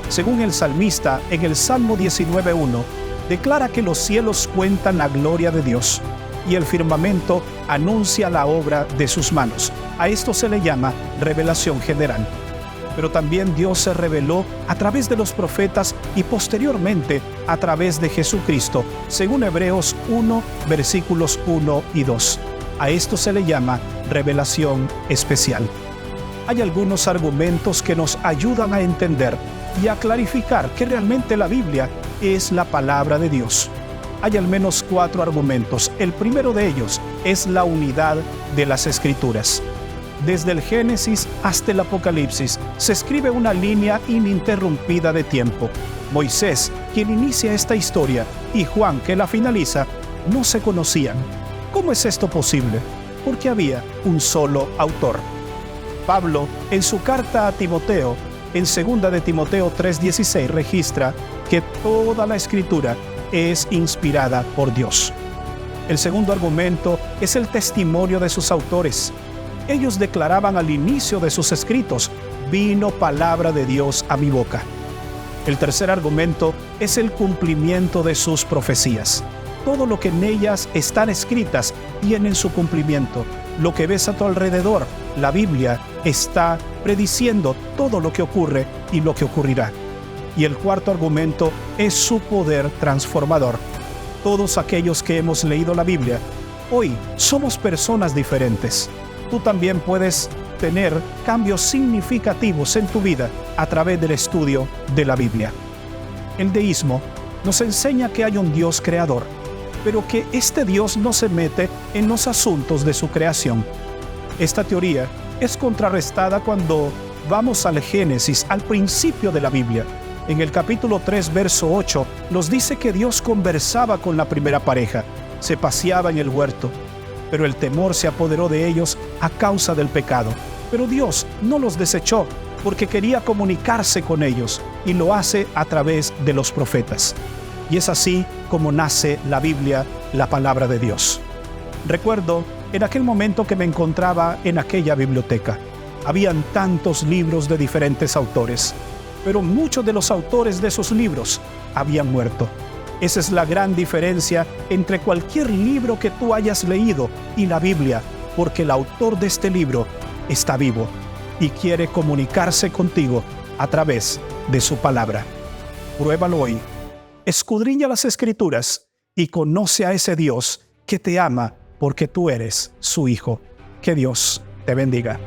Según el salmista, en el Salmo 19:1, declara que los cielos cuentan la gloria de Dios y el firmamento anuncia la obra de sus manos. A esto se le llama revelación general. Pero también Dios se reveló a través de los profetas y posteriormente a través de Jesucristo, según Hebreos 1, versículos 1 y 2. A esto se le llama revelación especial. Hay algunos argumentos que nos ayudan a entender y a clarificar que realmente la Biblia es la palabra de Dios. Hay al menos 4 argumentos. El primero de ellos es la unidad de las Escrituras. Desde el Génesis hasta el Apocalipsis se escribe una línea ininterrumpida de tiempo. Moisés, quien inicia esta historia, y Juan, que la finaliza, no se conocían. ¿Cómo es esto posible? Porque había un solo autor. Pablo, en su carta a Timoteo, en 2 de Timoteo 3:16, registra que toda la Escritura es inspirada por Dios. El segundo argumento es el testimonio de sus autores. Ellos declaraban al inicio de sus escritos: vino palabra de Dios a mi boca. El tercer argumento es el cumplimiento de sus profecías. Todo lo que en ellas están escritas tiene su cumplimiento. Lo que ves a tu alrededor, la Biblia está prediciendo todo lo que ocurre y lo que ocurrirá. Y el cuarto argumento es su poder transformador. Todos aquellos que hemos leído la Biblia, hoy somos personas diferentes. Tú también puedes tener cambios significativos en tu vida a través del estudio de la Biblia. El deísmo nos enseña que hay un Dios creador, pero que este Dios no se mete en los asuntos de su creación. Esta teoría es contrarrestada cuando vamos al Génesis, al principio de la Biblia. En el capítulo 3, verso 8, nos dice que Dios conversaba con la primera pareja, se paseaba en el huerto, pero el temor se apoderó de ellos a causa del pecado. Pero Dios no los desechó porque quería comunicarse con ellos y lo hace a través de los profetas. Y es así como nace la Biblia, la palabra de Dios. Recuerdo en aquel momento que me encontraba en aquella biblioteca. Habían tantos libros de diferentes autores, pero muchos de los autores de esos libros habían muerto. Esa es la gran diferencia entre cualquier libro que tú hayas leído y la Biblia, porque el autor de este libro está vivo y quiere comunicarse contigo a través de su palabra. Pruébalo hoy. Escudriña las Escrituras y conoce a ese Dios que te ama porque tú eres su hijo. Que Dios te bendiga.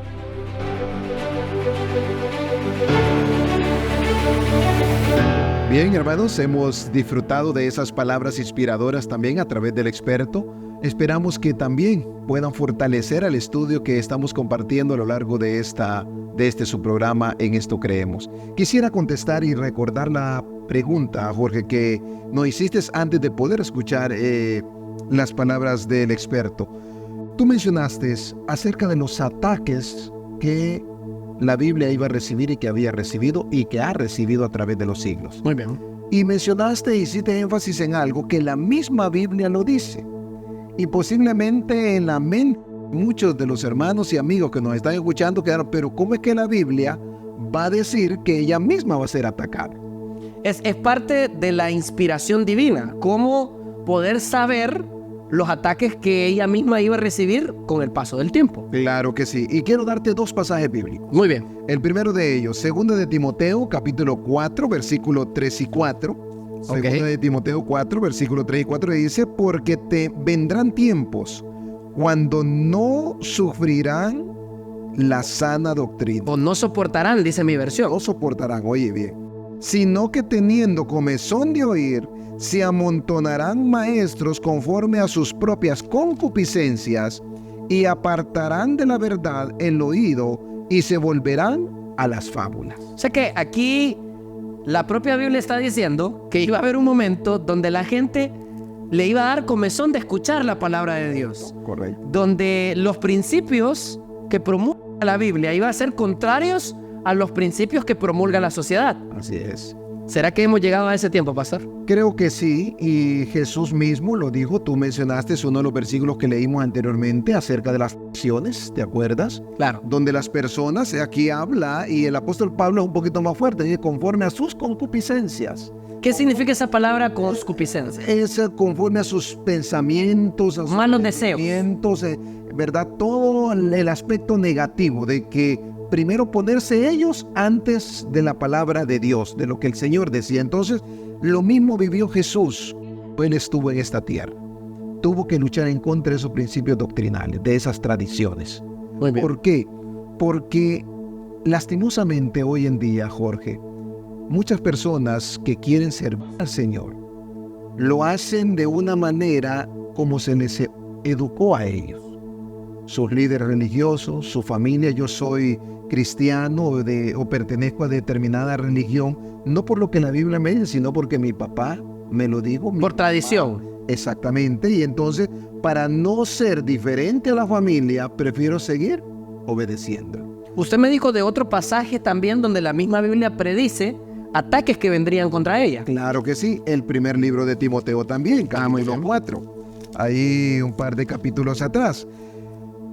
Bien, hermanos, hemos disfrutado de esas palabras inspiradoras también a través del experto. Esperamos que también puedan fortalecer al estudio que estamos compartiendo a lo largo de este su programa En Esto Creemos. Quisiera contestar y recordar la pregunta, Jorge, que nos hiciste antes de poder escuchar las palabras del experto. Tú mencionaste acerca de los ataques que la Biblia iba a recibir y que había recibido y que ha recibido a través de los siglos. Muy bien. Y mencionaste, hiciste énfasis en algo que la misma Biblia lo dice. Y posiblemente en la mente muchos de los hermanos y amigos que nos están escuchando quedaron, pero ¿cómo es que la Biblia va a decir que ella misma va a ser atacada? Es parte de la inspiración divina. Cómo poder saber los ataques que ella misma iba a recibir con el paso del tiempo. Claro que sí. Y quiero darte dos pasajes bíblicos. Muy bien. El primero de ellos, 2 de Timoteo, capítulo 4, versículo 3 y 4. 2 de Timoteo 4, versículo 3 y 4 dice, porque te vendrán tiempos cuando no sufrirán la sana doctrina. O no soportarán, dice mi versión. No soportarán, oye bien, sino que teniendo comezón de oír, se amontonarán maestros conforme a sus propias concupiscencias y apartarán de la verdad el oído y se volverán a las fábulas. O sea que aquí la propia Biblia está diciendo que iba a haber un momento donde la gente le iba a dar comezón de escuchar la palabra de Dios. Correcto. Donde los principios que promulga la Biblia iban a ser contrarios a los principios que promulga la sociedad. Así es. ¿Será que hemos llegado a ese tiempo, pastor? Creo que sí, y Jesús mismo lo dijo. Tú mencionaste uno de los versículos que leímos anteriormente acerca de las acciones, ¿te acuerdas? Claro. Donde las personas, aquí habla, y el apóstol Pablo es un poquito más fuerte, dice, conforme a sus concupiscencias. ¿Qué significa esa palabra concupiscencia? Es conforme a sus pensamientos, a sus malos deseos, ¿verdad? Todo el aspecto negativo de que primero ponerse ellos antes de la palabra de Dios, de lo que el Señor decía. Entonces, lo mismo vivió Jesús. Él estuvo en esta tierra. Tuvo que luchar en contra de esos principios doctrinales, de esas tradiciones. Muy bien. ¿Por qué? Porque lastimosamente hoy en día, Jorge, muchas personas que quieren servir al Señor lo hacen de una manera como se les educó a ellos. Sus líderes religiosos, su familia, yo soy cristiano o pertenezco a determinada religión, no por lo que la Biblia me dice, sino porque mi papá me lo dijo. Por tradición. Exactamente, y entonces para no ser diferente a la familia, prefiero seguir obedeciendo. Usted me dijo de otro pasaje también donde la misma Biblia predice ataques que vendrían contra ella. Claro que sí, el primer libro de Timoteo también, capítulo 4. Ahí un par de capítulos atrás.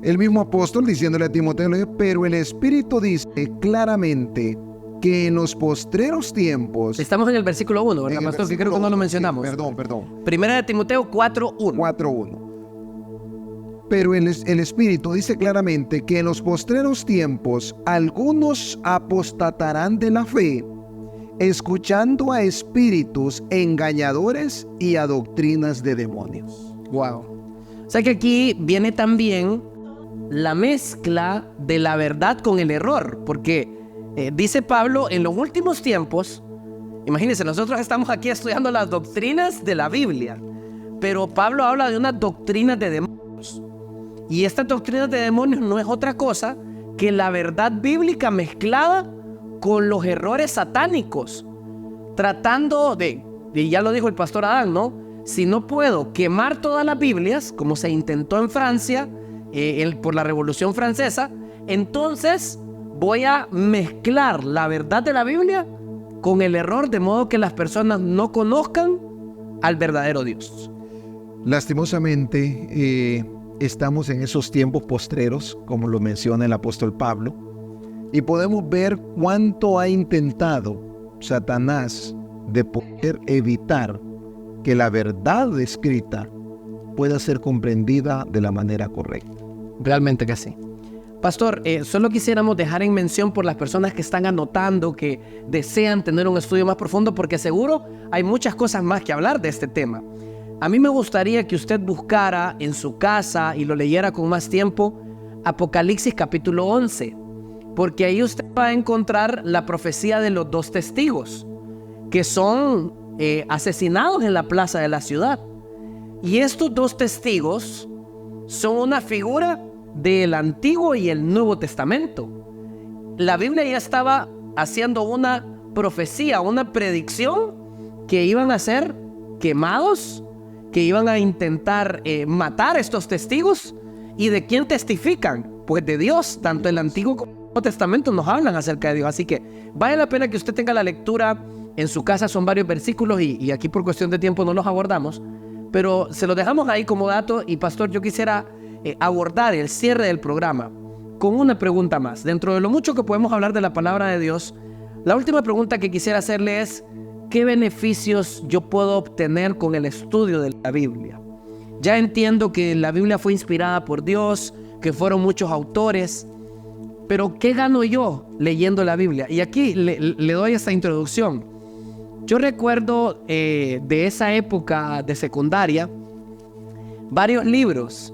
El mismo apóstol diciéndole a Timoteo, pero el Espíritu dice claramente que en los postreros tiempos... Estamos en el versículo 1, ¿verdad, pastor? Que creo que no lo mencionamos. Sí, perdón. Primera de Timoteo 4:1. 4:1. Pero el Espíritu dice claramente que en los postreros tiempos algunos apostatarán de la fe, escuchando a espíritus engañadores y a doctrinas de demonios. Wow. O sea que aquí viene también la mezcla de la verdad con el error, porque dice Pablo, en los últimos tiempos, imagínense, nosotros estamos aquí estudiando las doctrinas de la Biblia, pero Pablo habla de una doctrina de demonios, y esta doctrina de demonios no es otra cosa que la verdad bíblica mezclada con los errores satánicos, tratando de, y ya lo dijo el pastor Adán, ¿no? Si no puedo quemar todas las Biblias, como se intentó en Francia, por la Revolución Francesa, entonces voy a mezclar la verdad de la Biblia con el error, de modo que las personas no conozcan al verdadero Dios. Lastimosamente, estamos en esos tiempos postreros, como lo menciona el apóstol Pablo, y podemos ver cuánto ha intentado Satanás de poder evitar que la verdad escrita pueda ser comprendida de la manera correcta. Realmente que sí. Pastor, solo quisiéramos dejar en mención por las personas que están anotando, que desean tener un estudio más profundo, porque seguro hay muchas cosas más que hablar de este tema. A mí me gustaría que usted buscara en su casa y lo leyera con más tiempo Apocalipsis capítulo 11, porque ahí usted va a encontrar la profecía de los 2 testigos que son asesinados en la plaza de la ciudad. Y estos 2 testigos son una figura del Antiguo y el Nuevo Testamento. La Biblia ya estaba haciendo una profecía, una predicción que iban a ser quemados, que iban a intentar matar a estos testigos. ¿Y de quién testifican? Pues de Dios. Tanto el Antiguo como el Nuevo Testamento nos hablan acerca de Dios. Así que vale la pena que usted tenga la lectura en su casa. Son varios versículos y aquí por cuestión de tiempo no los abordamos, pero se los dejamos ahí como dato. Y pastor, yo quisiera abordar el cierre del programa con una pregunta más. Dentro de lo mucho que podemos hablar de la palabra de Dios, la última pregunta que quisiera hacerle es: ¿qué beneficios yo puedo obtener con el estudio de la Biblia? Ya entiendo que la Biblia fue inspirada por Dios, que fueron muchos autores, pero ¿qué gano yo leyendo la Biblia? Y aquí le doy esta introducción. Yo recuerdo de esa época de secundaria varios libros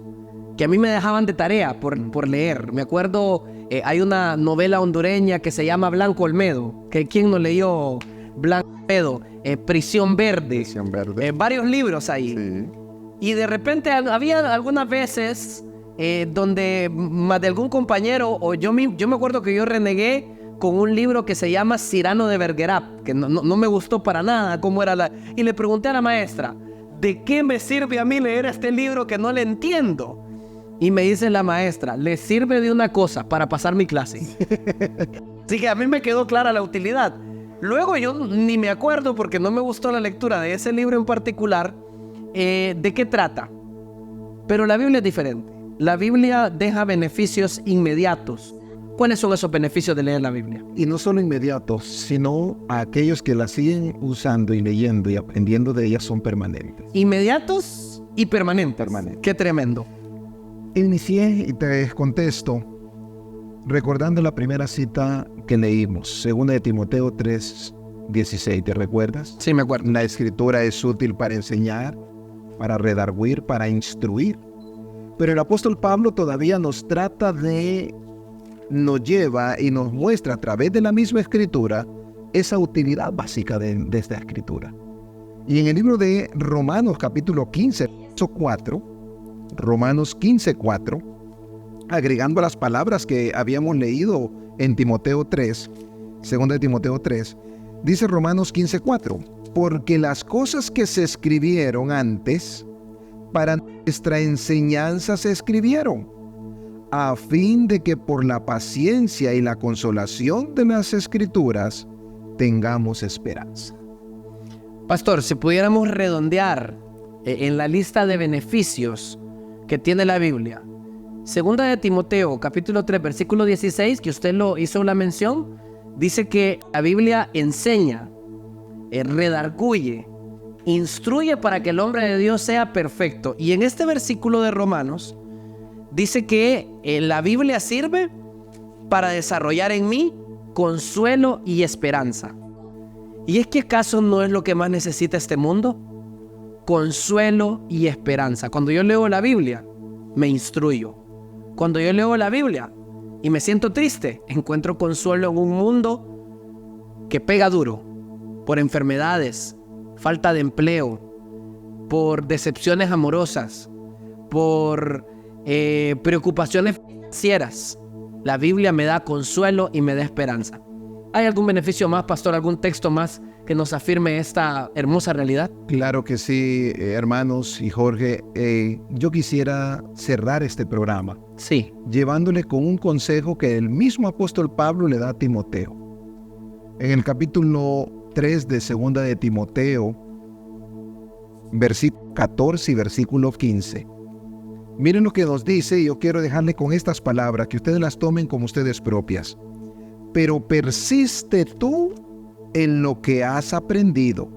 que a mí me dejaban de tarea por leer. Me acuerdo, hay una novela hondureña que se llama Blanco Olmedo, que ¿quién no leyó Blanco Olmedo? Prisión Verde. Prisión Verde. Varios libros ahí. Sí. Y de repente había algunas veces donde más de algún compañero o yo me acuerdo que yo renegué con un libro que se llama Cyrano de Bergerac, que no me gustó para nada cómo era y le pregunté a la maestra: ¿de qué me sirve a mí leer este libro que no le entiendo? Y me dice la maestra: le sirve de una cosa, para pasar mi clase. Así que a mí me quedó clara la utilidad. Luego yo ni me acuerdo, porque no me gustó la lectura de ese libro en particular, de qué trata. Pero la Biblia es diferente. La Biblia deja beneficios inmediatos. ¿Cuáles son esos beneficios de leer la Biblia? Y no solo inmediatos, sino a aquellos que la siguen usando y leyendo y aprendiendo de ella son permanentes. Inmediatos y permanentes. Permanentes. Qué tremendo. Inicié y te contesto recordando la primera cita que leímos, 2 de Timoteo 3:16, ¿te recuerdas? Sí, me acuerdo. La escritura es útil para enseñar, para redarguir, para instruir. Pero el apóstol Pablo todavía nos lleva y nos muestra a través de la misma escritura esa utilidad básica de esta escritura. Y en el libro de Romanos capítulo 15, verso 4, Romanos 15:4, agregando las palabras que habíamos leído en Timoteo 3, 2 de Timoteo 3, dice Romanos 15:4, porque las cosas que se escribieron antes para nuestra enseñanza se escribieron, a fin de que por la paciencia y la consolación de las escrituras tengamos esperanza. Pastor, si pudiéramos redondear en la lista de beneficios que tiene la Biblia, 2 de Timoteo, capítulo 3, versículo 16, que usted lo hizo la mención, dice que la Biblia enseña, redarguye, instruye para que el hombre de Dios sea perfecto. Y en este versículo de Romanos dice que la Biblia sirve para desarrollar en mí consuelo y esperanza. ¿Y es que acaso no es lo que más necesita este mundo? Consuelo y esperanza. Cuando yo leo la Biblia, me instruyo. Cuando yo leo la Biblia y me siento triste, encuentro consuelo en un mundo que pega duro por enfermedades, falta de empleo, por decepciones amorosas, por preocupaciones financieras. La Biblia me da consuelo y me da esperanza. ¿Hay algún beneficio más, pastor? ¿Algún texto más que nos afirme esta hermosa realidad? Claro que sí, hermanos y Jorge. Yo quisiera cerrar este programa Sí. llevándole con un consejo que el mismo apóstol Pablo le da a Timoteo. En el capítulo 3 de 2 de Timoteo, versículo 14 y versículo 15. Miren lo que nos dice, y yo quiero dejarle con estas palabras, que ustedes las tomen como ustedes propias. Pero persiste tú en lo que has aprendido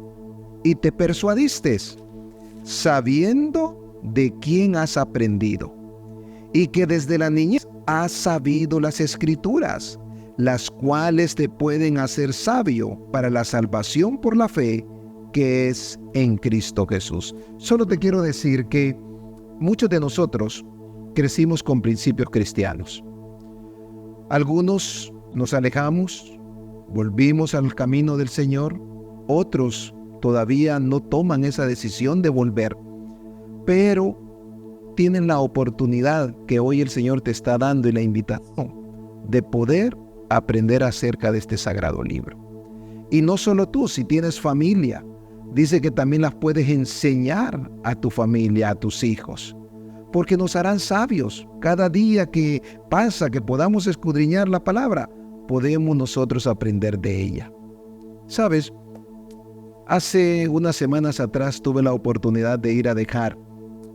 y te persuadiste, sabiendo de quién has aprendido, y que desde la niñez has sabido las escrituras, las cuales te pueden hacer sabio para la salvación por la fe que es en Cristo Jesús. Solo te quiero decir que muchos de nosotros crecimos con principios cristianos. Algunos nos alejamos, volvimos al camino del Señor. Otros todavía no toman esa decisión de volver, pero tienen la oportunidad que hoy el Señor te está dando y la invitación de poder aprender acerca de este sagrado libro. Y no solo tú, si tienes familia, dice que también las puedes enseñar a tu familia, a tus hijos, porque nos harán sabios. Cada día que pasa, que podamos escudriñar la palabra, podemos nosotros aprender de ella. ¿Sabes? Hace unas semanas atrás tuve la oportunidad de ir a dejar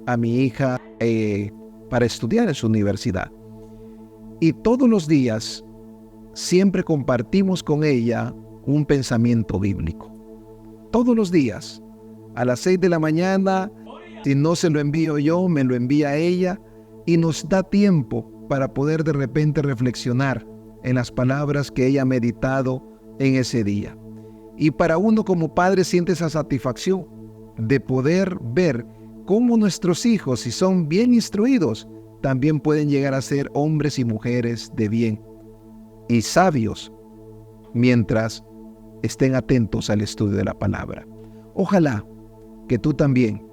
a mi hija para estudiar en su universidad. Y todos los días siempre compartimos con ella un pensamiento bíblico. Todos los días, a las 6 de la mañana, si no se lo envío yo, me lo envía ella, y nos da tiempo para poder de repente reflexionar en las palabras que ella ha meditado en ese día. Y para uno como padre siente esa satisfacción de poder ver cómo nuestros hijos, si son bien instruidos, también pueden llegar a ser hombres y mujeres de bien y sabios mientras estén atentos al estudio de la palabra. Ojalá que tú también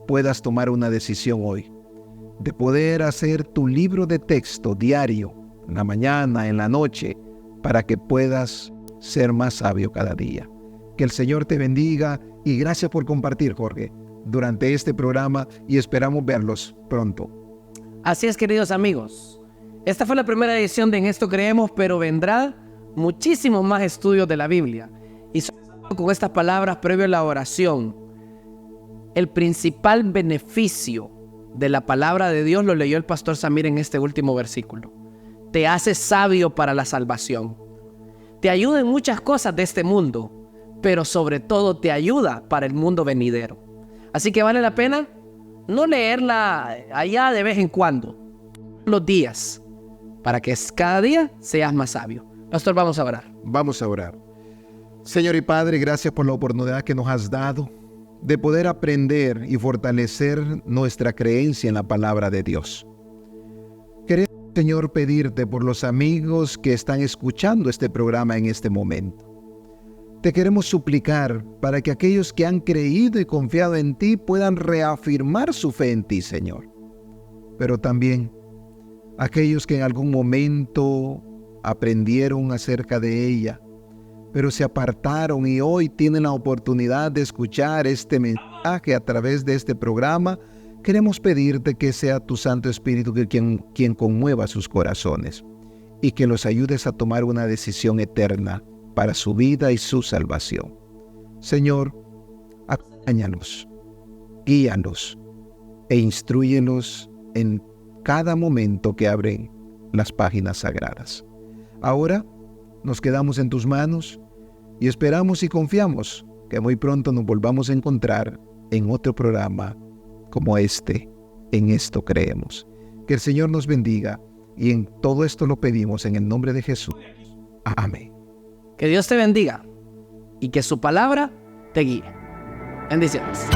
puedas tomar una decisión hoy de poder hacer tu libro de texto diario, en la mañana, en la noche, para que puedas ser más sabio cada día. Que el Señor te bendiga y gracias por compartir, Jorge, durante este programa, y esperamos verlos pronto. Así es, queridos amigos. Esta fue la primera edición de En Esto Creemos, pero vendrá muchísimos más estudios de la Biblia. Y con estas palabras previo a la oración, el principal beneficio de la palabra de Dios lo leyó el pastor Samir en este último versículo. Te hace sabio para la salvación. Te ayuda en muchas cosas de este mundo, pero sobre todo te ayuda para el mundo venidero. Así que vale la pena no leerla allá de vez en cuando, los días, para que cada día seas más sabio. Pastor, vamos a orar. Vamos a orar. Señor y Padre, gracias por la oportunidad que nos has dado de poder aprender y fortalecer nuestra creencia en la palabra de Dios. Queremos, Señor, pedirte por los amigos que están escuchando este programa en este momento. Te queremos suplicar para que aquellos que han creído y confiado en ti puedan reafirmar su fe en ti, Señor. Pero también aquellos que en algún momento aprendieron acerca de ella, pero se apartaron y hoy tienen la oportunidad de escuchar este mensaje a través de este programa, queremos pedirte que sea tu Santo Espíritu quien conmueva sus corazones y que los ayudes a tomar una decisión eterna para su vida y su salvación. Señor, acompáñalos, guíalos e instrúyelos en cada momento que abren las páginas sagradas. Ahora nos quedamos en tus manos y esperamos y confiamos que muy pronto nos volvamos a encontrar en otro programa como este. En Esto Creemos. Que el Señor nos bendiga y en todo esto lo pedimos en el nombre de Jesús. Amén. Que Dios te bendiga y que su palabra te guíe. Bendiciones.